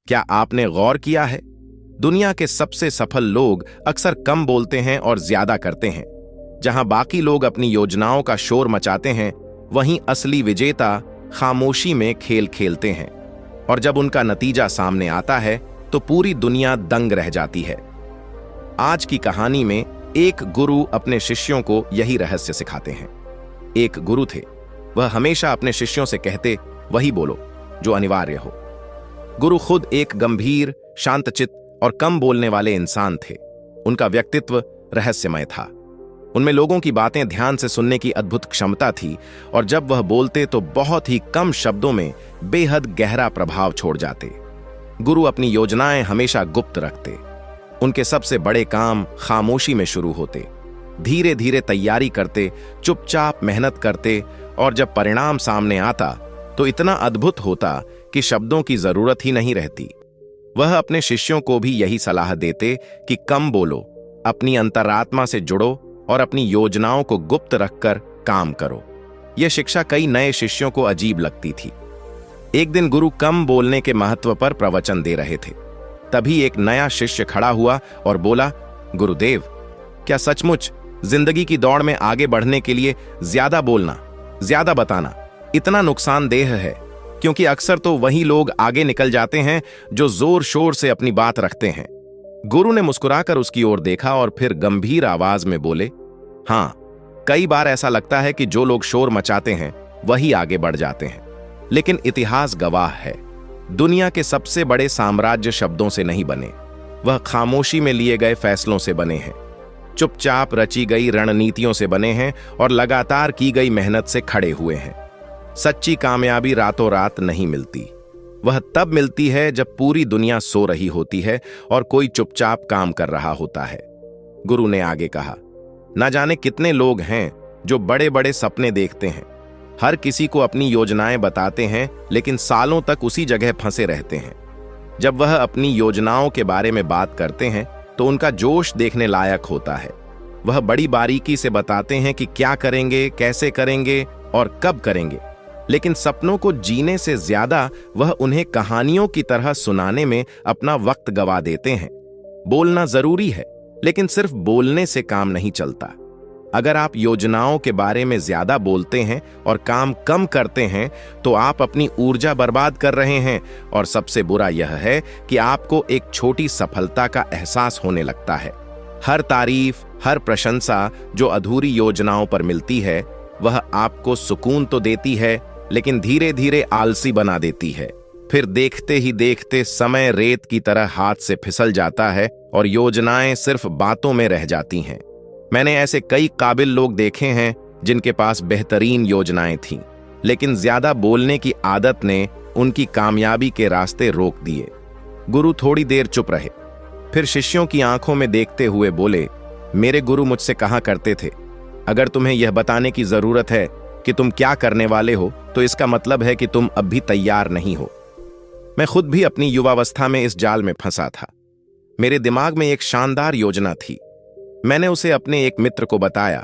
क्या आपने गौर किया है, दुनिया के सबसे सफल लोग अक्सर कम बोलते हैं और ज्यादा करते हैं। जहां बाकी लोग अपनी योजनाओं का शोर मचाते हैं, वहीं असली विजेता खामोशी में खेल खेलते हैं, और जब उनका नतीजा सामने आता है तो पूरी दुनिया दंग रह जाती है। आज की कहानी में एक गुरु अपने शिष्यों को यही रहस्य सिखाते हैं। एक गुरु थे, वह हमेशा अपने शिष्यों से कहते, वही बोलो जो अनिवार्य हो। गुरु खुद एक गंभीर, शांतचित्त और कम बोलने वाले इंसान थे। उनका व्यक्तित्व रहस्यमय था। उनमें लोगों की बातें ध्यान से सुनने की अद्भुत क्षमता थी, और जब वह बोलते तो बहुत ही कम शब्दों में बेहद गहरा प्रभाव छोड़ जाते। गुरु अपनी योजनाएं हमेशा गुप्त रखते। उनके सबसे बड़े काम खामोशी में शुरू होते। धीरे धीरे तैयारी करते, चुपचाप मेहनत करते, और जब परिणाम सामने आता तो इतना अद्भुत होता कि शब्दों की जरूरत ही नहीं रहती। वह अपने शिष्यों को भी यही सलाह देते कि कम बोलो, अपनी अंतरात्मा से जुड़ो और अपनी योजनाओं को गुप्त रखकर काम करो। यह शिक्षा कई नए शिष्यों को अजीब लगती थी। एक दिन गुरु कम बोलने के महत्व पर प्रवचन दे रहे थे। तभी एक नया शिष्य खड़ा हुआ और बोला, गुरुदेव, क्या सचमुच जिंदगी की दौड़ में आगे बढ़ने के लिए ज्यादा बोलना, ज्यादा बताना इतना नुकसानदेह है? क्योंकि अक्सर तो वही लोग आगे निकल जाते हैं जो जोर शोर से अपनी बात रखते हैं। गुरु ने मुस्कुराकर उसकी ओर देखा और फिर गंभीर आवाज में बोले, हां, कई बार ऐसा लगता है कि जो लोग शोर मचाते हैं वही आगे बढ़ जाते हैं, लेकिन इतिहास गवाह है, दुनिया के सबसे बड़े साम्राज्य शब्दों से नहीं बने, वह खामोशी में लिए गए फैसलों से बने हैं, चुपचाप रची गई रणनीतियों से बने हैं और लगातार की गई मेहनत से खड़े हुए हैं। सच्ची कामयाबी रातों रात नहीं मिलती, वह तब मिलती है जब पूरी दुनिया सो रही होती है और कोई चुपचाप काम कर रहा होता है। गुरु ने आगे कहा, न जाने कितने लोग हैं जो बड़े बड़े सपने देखते हैं, हर किसी को अपनी योजनाएं बताते हैं, लेकिन सालों तक उसी जगह फंसे रहते हैं। जब वह अपनी योजनाओं के बारे में बात करते हैं तो उनका जोश देखने लायक होता है। वह बड़ी बारीकी से बताते हैं कि क्या करेंगे, कैसे करेंगे और कब करेंगे, लेकिन सपनों को जीने से ज्यादा वह उन्हें कहानियों की तरह सुनाने में अपना वक्त गवा देते हैं। बोलना जरूरी है, लेकिन सिर्फ बोलने से काम नहीं चलता। अगर आप योजनाओं के बारे में ज्यादा बोलते हैं और काम कम करते हैं तो आप अपनी ऊर्जा बर्बाद कर रहे हैं, और सबसे बुरा यह है कि आपको एक छोटी सफलता का एहसास होने लगता है। हर तारीफ, हर प्रशंसा जो अधूरी योजनाओं पर मिलती है, वह आपको सुकून तो देती है, लेकिन धीरे धीरे आलसी बना देती है। फिर देखते ही देखते समय रेत की तरह हाथ से फिसल जाता है और योजनाएं सिर्फ बातों में रह जाती हैं। मैंने ऐसे कई काबिल लोग देखे हैं जिनके पास बेहतरीन योजनाएं थीं, लेकिन ज्यादा बोलने की आदत ने उनकी कामयाबी के रास्ते रोक दिए। गुरु थोड़ी देर चुप रहे, फिर शिष्यों की आंखों में देखते हुए बोले, मेरे गुरु मुझसे कहा करते थे, अगर तुम्हें यह बताने की जरूरत है कि तुम क्या करने वाले हो तो इसका मतलब है कि तुम अब भी तैयार नहीं हो। मैं खुद भी अपनी युवावस्था में इस जाल में फंसा था। मेरे दिमाग में एक शानदार योजना थी। मैंने उसे अपने एक मित्र को बताया।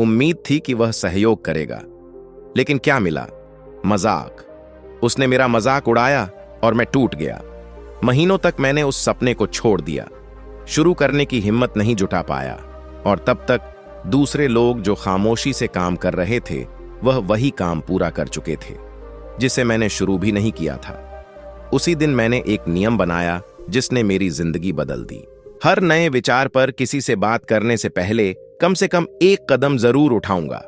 उम्मीद थी कि वह सहयोग करेगा, लेकिन क्या मिला? मजाक। उसने मेरा मजाक उड़ाया और मैं टूट गया। महीनों तक मैंने उस सपने को छोड़ दिया, शुरू करने की हिम्मत नहीं जुटा पाया, और तब तक दूसरे लोग जो खामोशी से काम कर रहे थे वह वही काम पूरा कर चुके थे जिसे मैंने शुरू भी नहीं किया था। उसी दिन मैंने एक नियम बनाया जिसने मेरी जिंदगी बदल दी। हर नए विचार पर किसी से बात करने से पहले कम से कम एक कदम जरूर उठाऊंगा।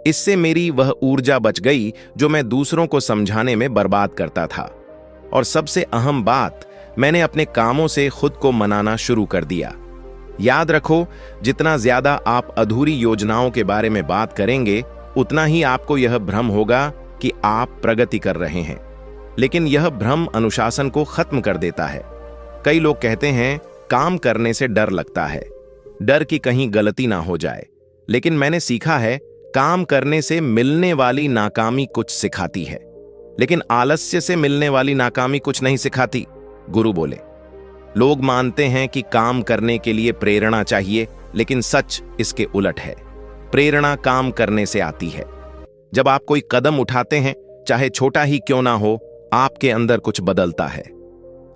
इससे मेरी वह ऊर्जा बच गई जो मैं दूसरों को समझाने में बर्बाद करता था। और सबसे अहम बात, मैंने अपने कामों से खुद को मनाना शुरू कर दिया। याद रखो, जितना ज्यादा आप अधूरी योजनाओं के बारे में बात करेंगे, उतना ही आपको यह भ्रम होगा कि आप प्रगति कर रहे हैं, लेकिन यह भ्रम अनुशासन को खत्म कर देता है। कई लोग कहते हैं काम करने से डर लगता है, डर कि कहीं गलती ना हो जाए, लेकिन मैंने सीखा है काम करने से मिलने वाली नाकामी कुछ सिखाती है, लेकिन आलस्य से मिलने वाली नाकामी कुछ नहीं सिखाती। गुरु बोले, लोग मानते हैं कि काम करने के लिए प्रेरणा चाहिए, लेकिन सच इसके उलट है। प्रेरणा काम करने से आती है। जब आप कोई कदम उठाते हैं, चाहे छोटा ही क्यों ना हो, आपके अंदर कुछ बदलता है।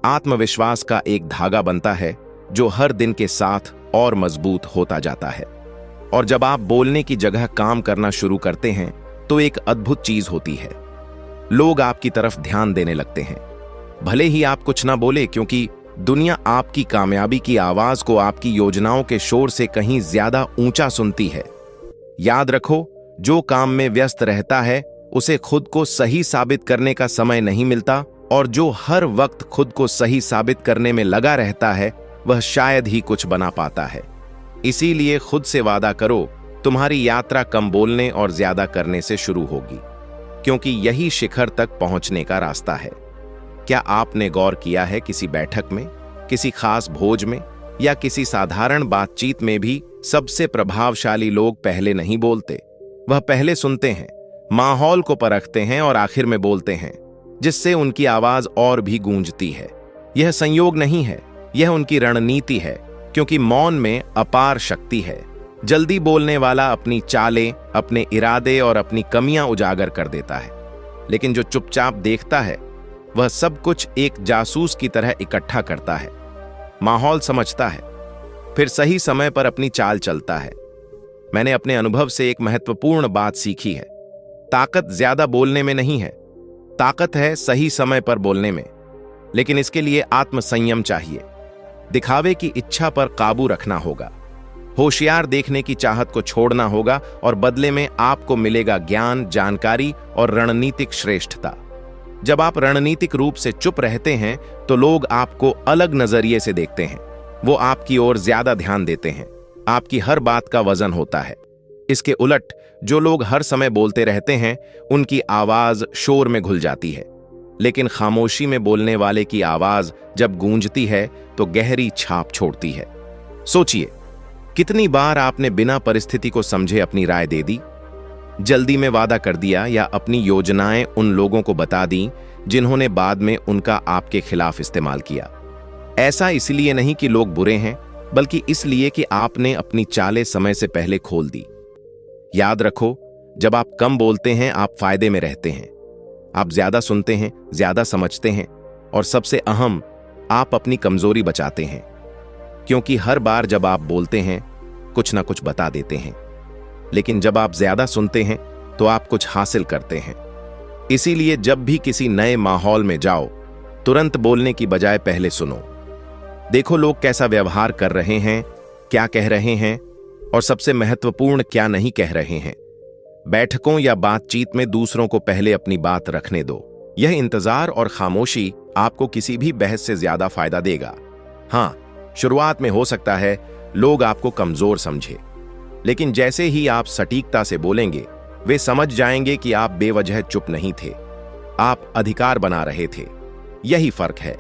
आत्मविश्वास का एक धागा बनता है जो हर दिन के साथ और मजबूत होता जाता है। और जब आप बोलने की जगह काम करना शुरू करते हैं तो एक अद्भुत चीज होती है, लोग आपकी तरफ ध्यान देने लगते हैं। भले ही आप कुछ ना बोले, क्योंकि दुनिया आपकी कामयाबी की आवाज को आपकी योजनाओं के शोर से कहीं ज्यादा ऊंचा सुनती है। याद रखो, जो काम में व्यस्त रहता है उसे खुद को सही साबित करने का समय नहीं मिलता, और जो हर वक्त खुद को सही साबित करने में लगा रहता है वह शायद ही कुछ बना पाता है। इसीलिए खुद से वादा करो, तुम्हारी यात्रा कम बोलने और ज्यादा करने से शुरू होगी, क्योंकि यही शिखर तक पहुंचने का रास्ता है। क्या आपने गौर किया है, किसी बैठक में, किसी खास भोज में या किसी साधारण बातचीत में भी सबसे प्रभावशाली लोग पहले नहीं बोलते, वह पहले सुनते हैं, माहौल को परखते हैं और आखिर में बोलते हैं, जिससे उनकी आवाज और भी गूंजती है। यह संयोग नहीं है, यह उनकी रणनीति है, क्योंकि मौन में अपार शक्ति है। जल्दी बोलने वाला अपनी चालें, अपने इरादे और अपनी कमियां उजागर कर देता है, लेकिन जो चुपचाप देखता है वह सब कुछ एक जासूस की तरह इकट्ठा करता है, माहौल समझता है, फिर सही समय पर अपनी चाल चलता है। मैंने अपने अनुभव से एक महत्वपूर्ण बात सीखी है, ताकत ज्यादा बोलने में नहीं है, ताकत है सही समय पर बोलने में। लेकिन इसके लिए आत्मसंयम चाहिए, दिखावे की इच्छा पर काबू रखना होगा, होशियार देखने की चाहत को छोड़ना होगा, और बदले में आपको मिलेगा ज्ञान, जानकारी और रणनीतिक श्रेष्ठता। जब आप रणनीतिक रूप से चुप रहते हैं तो लोग आपको अलग नजरिए से देखते हैं, वो आपकी ओर ज्यादा ध्यान देते हैं, आपकी हर बात का वजन होता है। इसके उलट जो लोग हर समय बोलते रहते हैं उनकी आवाज शोर में घुल जाती है, लेकिन खामोशी में बोलने वाले की आवाज जब गूंजती है तो गहरी छाप छोड़ती है। सोचिए, कितनी बार आपने बिना परिस्थिति को समझे अपनी राय दे दी, जल्दी में वादा कर दिया, या अपनी योजनाएं उन लोगों को बता दी जिन्होंने बाद में उनका आपके खिलाफ इस्तेमाल किया। ऐसा इसलिए नहीं कि लोग बुरे हैं, बल्कि इसलिए कि आपने अपनी चालें समय से पहले खोल दी। याद रखो, जब आप कम बोलते हैं आप फायदे में रहते हैं, आप ज्यादा सुनते हैं, ज्यादा समझते हैं, और सबसे अहम, आप अपनी कमजोरी बचाते हैं, क्योंकि हर बार जब आप बोलते हैं कुछ ना कुछ बता देते हैं, लेकिन जब आप ज्यादा सुनते हैं तो आप कुछ हासिल करते हैं। इसीलिए जब भी किसी नए माहौल में जाओ, तुरंत बोलने की बजाय पहले सुनो। देखो लोग कैसा व्यवहार कर रहे हैं, क्या कह रहे हैं, और सबसे महत्वपूर्ण क्या नहीं कह रहे हैं। बैठकों या बातचीत में दूसरों को पहले अपनी बात रखने दो। यह इंतजार और खामोशी आपको किसी भी बहस से ज्यादा फायदा देगा। हाँ, शुरुआत में हो सकता है लोग आपको कमजोर समझे, लेकिन जैसे ही आप सटीकता से बोलेंगे वे समझ जाएंगे कि आप बेवजह चुप नहीं थे, आप अधिकार बना रहे थे। यही फर्क है।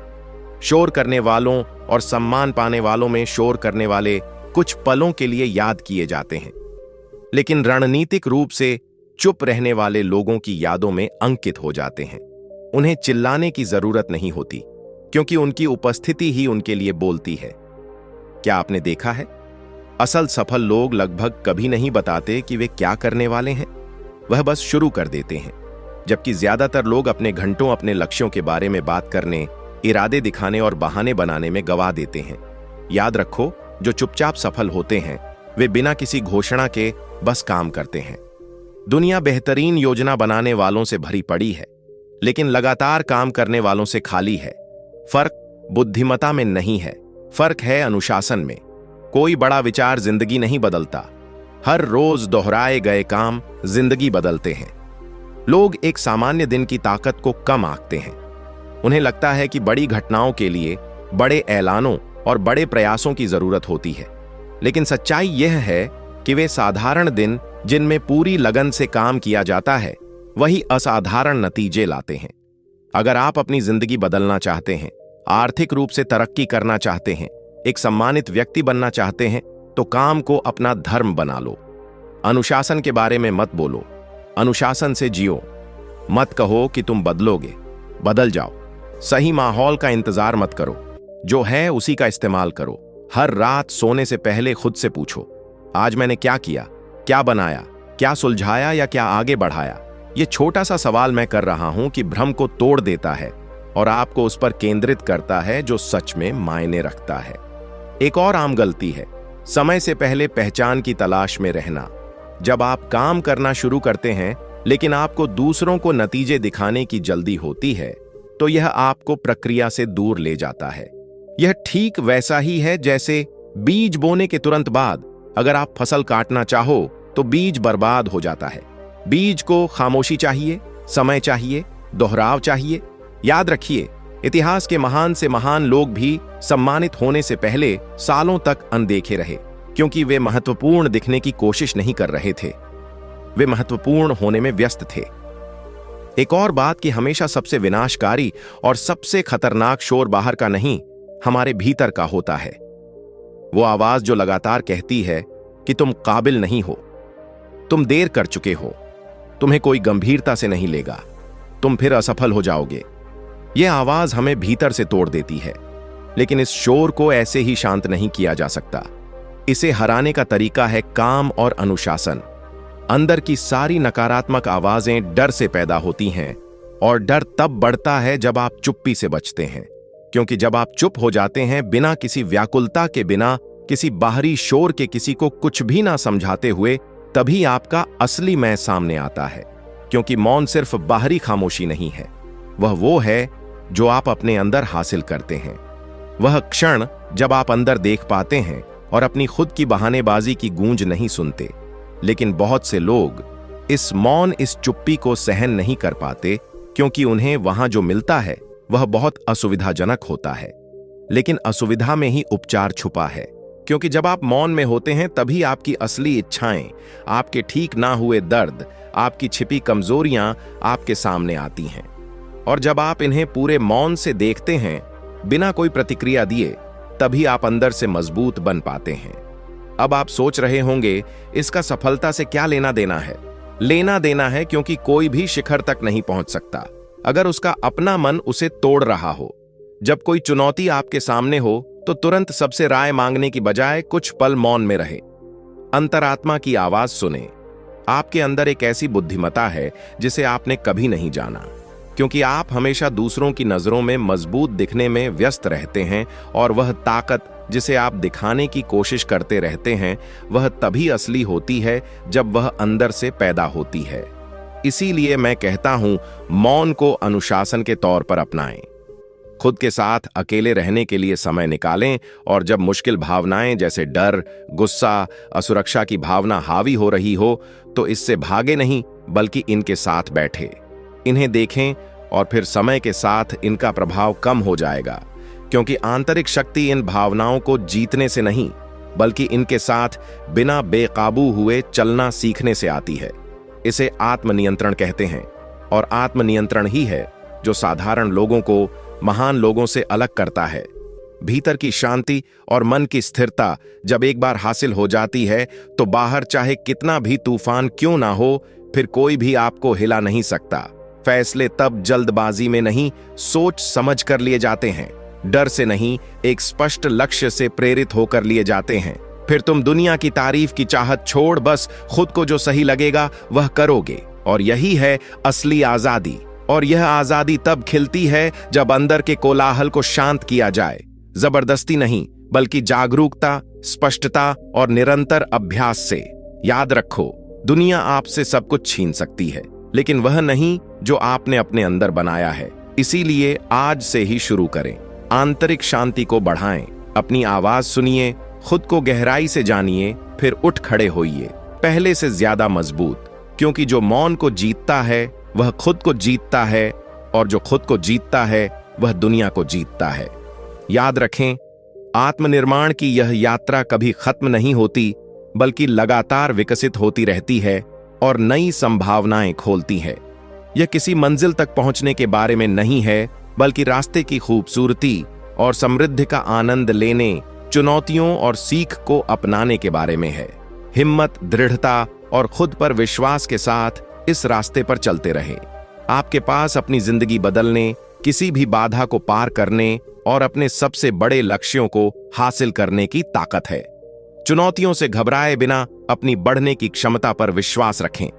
शोर करने वालों और सम्मान पाने वालों में शोर करने वाले कुछ पलों के लिए याद किए जाते हैं, लेकिन रणनीतिक रूप से चुप रहने वाले लोगों की यादों में अंकित हो जाते हैं। उन्हें चिल्लाने की जरूरत नहीं होती, क्योंकि उनकी उपस्थिति ही उनके लिए बोलती है। क्या आपने देखा है, असल सफल लोग लगभग कभी नहीं बताते कि वे क्या करने वाले हैं, वह बस शुरू कर देते हैं। जबकि ज्यादातर लोग अपने घंटों अपने लक्ष्यों के बारे में बात करने, इरादे दिखाने और बहाने बनाने में गवा देते हैं। याद रखो, जो चुपचाप सफल होते हैं वे बिना किसी घोषणा के बस काम करते हैं। दुनिया बेहतरीन योजना बनाने वालों से भरी पड़ी है, लेकिन लगातार काम करने वालों से खाली है। फर्क बुद्धिमत्ता में नहीं है, फर्क है अनुशासन में। कोई बड़ा विचार जिंदगी नहीं बदलता, हर रोज दोहराए गए काम जिंदगी बदलते हैं। लोग एक सामान्य दिन की ताकत को कम आंकते हैं। उन्हें लगता है कि बड़ी घटनाओं के लिए बड़े ऐलानों और बड़े प्रयासों की जरूरत होती है, लेकिन सच्चाई यह है कि वे साधारण दिन जिनमें पूरी लगन से काम किया जाता है वही असाधारण नतीजे लाते हैं। अगर आप अपनी जिंदगी बदलना चाहते हैं, आर्थिक रूप से तरक्की करना चाहते हैं, एक सम्मानित व्यक्ति बनना चाहते हैं, तो काम को अपना धर्म बना लो। अनुशासन के बारे में मत बोलो, अनुशासन से जियो। मत कहो कि तुम बदलोगे, बदल जाओ। सही माहौल का इंतजार मत करो, जो है उसी का इस्तेमाल करो। हर रात सोने से पहले खुद से पूछो, आज मैंने क्या किया, क्या बनाया, क्या सुलझाया या क्या आगे बढ़ाया। ये छोटा सा सवाल मैं कर रहा हूं कि भ्रम को तोड़ देता है। और आपको उस पर केंद्रित करता है जो सच में मायने रखता है। एक और आम गलती है समय से पहले पहचान की तलाश में रहना। जब आप काम करना शुरू करते हैं लेकिन आपको दूसरों को नतीजे दिखाने की जल्दी होती है, तो यह आपको प्रक्रिया से दूर ले जाता है। यह ठीक वैसा ही है जैसे बीज बोने के तुरंत बाद अगर आप फसल काटना चाहो तो बीज बर्बाद हो जाता है। बीज को खामोशी चाहिए, समय चाहिए, दोहराव चाहिए। याद रखिए, इतिहास के महान से महान लोग भी सम्मानित होने से पहले सालों तक अनदेखे रहे, क्योंकि वे महत्वपूर्ण दिखने की कोशिश नहीं कर रहे थे, वे महत्वपूर्ण होने में व्यस्त थे। एक और बात कि हमेशा सबसे विनाशकारी और सबसे खतरनाक शोर बाहर का नहीं, हमारे भीतर का होता है। वो आवाज जो लगातार कहती है कि तुम काबिल नहीं हो, तुम देर कर चुके हो, तुम्हें कोई गंभीरता से नहीं लेगा, तुम फिर असफल हो जाओगे। यह आवाज हमें भीतर से तोड़ देती है, लेकिन इस शोर को ऐसे ही शांत नहीं किया जा सकता। इसे हराने का तरीका है काम और अनुशासन। अंदर की सारी नकारात्मक आवाजें डर से पैदा होती हैं, और डर तब बढ़ता है जब आप चुप्पी से बचते हैं, क्योंकि जब आप चुप हो जाते हैं बिना किसी व्याकुलता के, बिना किसी बाहरी शोर के, किसी को कुछ भी ना समझाते हुए, तभी आपका असली मैं सामने आता है। क्योंकि मौन सिर्फ बाहरी खामोशी नहीं है, वह वो है जो आप अपने अंदर हासिल करते हैं। वह क्षण जब आप अंदर देख पाते हैं और अपनी खुद की बहानेबाजी की गूंज नहीं सुनते। लेकिन बहुत से लोग इस मौन, इस चुप्पी को सहन नहीं कर पाते, क्योंकि उन्हें वहां जो मिलता है वह बहुत असुविधाजनक होता है। लेकिन असुविधा में ही उपचार छुपा है, क्योंकि जब आप मौन में होते हैं तभी आपकी असली इच्छाएं, आपके ठीक ना हुए दर्द, आपकी छिपी कमजोरियां आपके सामने आती हैं। और जब आप इन्हें पूरे मौन से देखते हैं, बिना कोई प्रतिक्रिया दिए, तभी आप अंदर से मजबूत बन पाते हैं। अब आप सोच रहे होंगे, इसका सफलता से क्या लेना देना है? लेना देना है, क्योंकि कोई भी शिखर तक नहीं पहुंच सकता अगर उसका अपना मन उसे तोड़ रहा हो। जब कोई चुनौती आपके सामने हो तो तुरंत सबसे राय मांगने की बजाय कुछ पल मौन में रहे, अंतरात्मा की आवाज सुने। आपके अंदर एक ऐसी बुद्धिमत्ता है जिसे आपने कभी नहीं जाना, क्योंकि आप हमेशा दूसरों की नजरों में मजबूत दिखने में व्यस्त रहते हैं, और वह ताकत जिसे आप दिखाने की कोशिश करते रहते हैं, वह तभी असली होती है जब वह अंदर से पैदा होती है। इसीलिए मैं कहता हूं, मौन को अनुशासन के तौर पर अपनाएं। खुद के साथ अकेले रहने के लिए समय निकालें, और जब मुश्किल भावनाएं जैसे डर, गुस्सा, असुरक्षा की भावना हावी हो रही हो, तो इससे भागे नहीं, बल्कि इनके साथ बैठे, इन्हें देखें, और फिर समय के साथ इनका प्रभाव कम हो जाएगा। क्योंकि आंतरिक शक्ति इन भावनाओं को जीतने से नहीं, बल्कि इनके साथ बिना बेकाबू हुए चलना सीखने से आती है। इसे आत्मनियंत्रण कहते हैं, और आत्मनियंत्रण ही है जो साधारण लोगों को महान लोगों से अलग करता है। भीतर की शांति और मन की स्थिरता जब एक बार हासिल हो जाती है, तो बाहर चाहे कितना भी तूफान क्यों ना हो, फिर कोई भी आपको हिला नहीं सकता। फैसले तब जल्दबाजी में नहीं, सोच समझ कर लिए जाते हैं, डर से नहीं, एक स्पष्ट लक्ष्य से प्रेरित होकर लिए जाते हैं। फिर तुम दुनिया की तारीफ की चाहत छोड़ बस खुद को जो सही लगेगा वह करोगे, और यही है असली आजादी। और यह आजादी तब खिलती है जब अंदर के कोलाहल को शांत किया जाए, जबरदस्ती नहीं, बल्कि जागरूकता, स्पष्टता और निरंतर अभ्यास से। याद रखो, दुनिया आपसे सब कुछ छीन सकती है, लेकिन वह नहीं जो आपने अपने अंदर बनाया है। इसीलिए आज से ही शुरू करें, आंतरिक शांति को बढ़ाएं, अपनी आवाज सुनिए, खुद को गहराई से जानिए, फिर उठ खड़े होइए, पहले से ज्यादा मजबूत। क्योंकि जो मौन को जीतता है वह खुद को जीतता है, और जो खुद को जीतता है वह दुनिया को जीतता है। याद रखें, आत्मनिर्माण की यह यात्रा कभी खत्म नहीं होती, बल्कि लगातार विकसित होती रहती है और नई संभावनाएं खोलती है। यह किसी मंजिल तक पहुंचने के बारे में नहीं है, बल्कि रास्ते की खूबसूरती और समृद्धि का आनंद लेने, चुनौतियों और सीख को अपनाने के बारे में है। हिम्मत, दृढ़ता और खुद पर विश्वास के साथ इस रास्ते पर चलते रहें। आपके पास अपनी जिंदगी बदलने, किसी भी बाधा को पार करने और अपने सबसे बड़े लक्ष्यों को हासिल करने की ताकत है। चुनौतियों से घबराए बिना अपनी बढ़ने की क्षमता पर विश्वास रखें,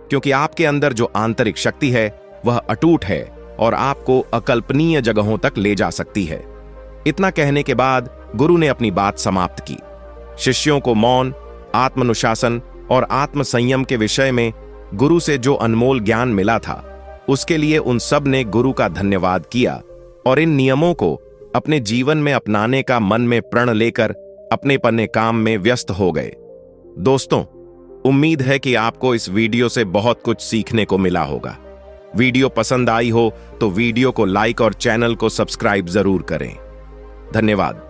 क्योंकि आपके अंदर जो आंतरिक शक्ति है वह अटूट है और आपको अकल्पनीय जगहों तक ले जा सकती है। इतना कहने के बाद गुरु ने अपनी बात समाप्त की। शिष्यों को मौन, आत्मानुशासन और आत्मसंयम के विषय में गुरु से जो अनमोल ज्ञान मिला था, उसके लिए उन सब ने गुरु का धन्यवाद किया और इन नियमों को अपने जीवन में अपनाने का मन में प्रण लेकर अपने पन्ने काम में व्यस्त हो गए। दोस्तों, उम्मीद है कि आपको इस वीडियो से बहुत कुछ सीखने को मिला होगा। वीडियो पसंद आई हो तो वीडियो को लाइक और चैनल को सब्सक्राइब जरूर करें। धन्यवाद।